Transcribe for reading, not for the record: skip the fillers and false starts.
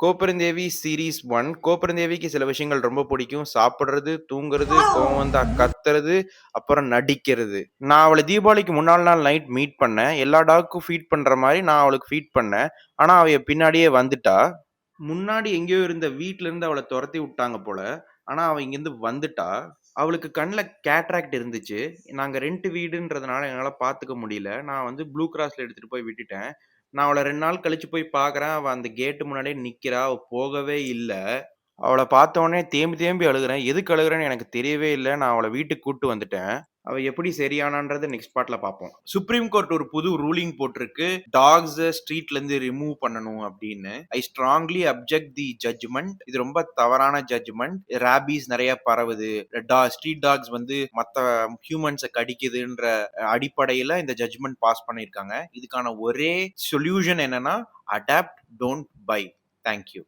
Kopperundevi series 1. கோப்பெருந்தேவிக்கு சில விஷயங்கள் ரொம்ப பிடிக்கும். சாப்பிடுறது, தூங்குறது, கோவம் வந்தா கத்துறது, அப்புறம் நடிக்கிறது. நான் அவள தீபாவளிக்கு முன்னாள் நாள் நைட் மீட் பண்ணேன். எல்லா டாக்கும் ஃபீட் பண்ற மாரி நான் அவளுக்கு ஃபீட் பண்ணேன். ஆனா, அவ என் பின்னாடியே வந்துட்டா. முன்னாடி எங்கேயோ இருந்த வீட்லருந்து அவள தொரத்தி விட்டாங்க போல. ஆனா, அவ இங்கேருந்து வந்துட்டா. அவளுக்கு கண்ல கேட்ராக்ட் இருந்துச்சு. நாங்க ரெண்ட் வீடுன்றதுனால என்னால பார்த்துக்க முடியல. நான் வந்து ப்ளூ கிராஸ்ல எடுத்துட்டு போய் விட்டுட்டேன். நான் அவள 2 நாள் கழிச்சு போய் பார்க்குறேன். அவ அந்த கேட் முன்னாடியே நிக்கிறா. அவ போகவே இல்ல. அவள பார்த்தோனே தேம்பி தேம்பி அழுகுறேன். எதுக்கு அழுகுறேன்னு எனக்கு தெரியவே இல்ல. நான் அவள வீட்டுக்கு கூட்டு வந்துட்டேன். அவ எப்படி சரியானான்றத நெக்ஸ்ட் பார்ட்ல பார்ப்போம். சுப்ரீம் கோர்ட் ஒரு புது ரூலிங் போட்டிருக்கு. டாக்ஸ ஸ்ட்ரீட்லருந்து ரிமூவ் பண்ணணும் அப்படின்னு. I strongly object the judgment. இது ரொம்ப தவறான ஜட்ஜ்மென்ட். ராபீஸ் நெறைய பரவுது. ஸ்ட்ரீட் டாக்ஸ் வந்து மத்த ஹியூமன்ஸ கடிக்குதுன்ற அடிப்படையில இந்த ஜட்ஜ்மென்ட் பாஸ் பண்ணியிருக்காங்க. இதுக்கான ஒரே சொல்யூஷன் என்னன்னா, adopt, don't buy. Thank you.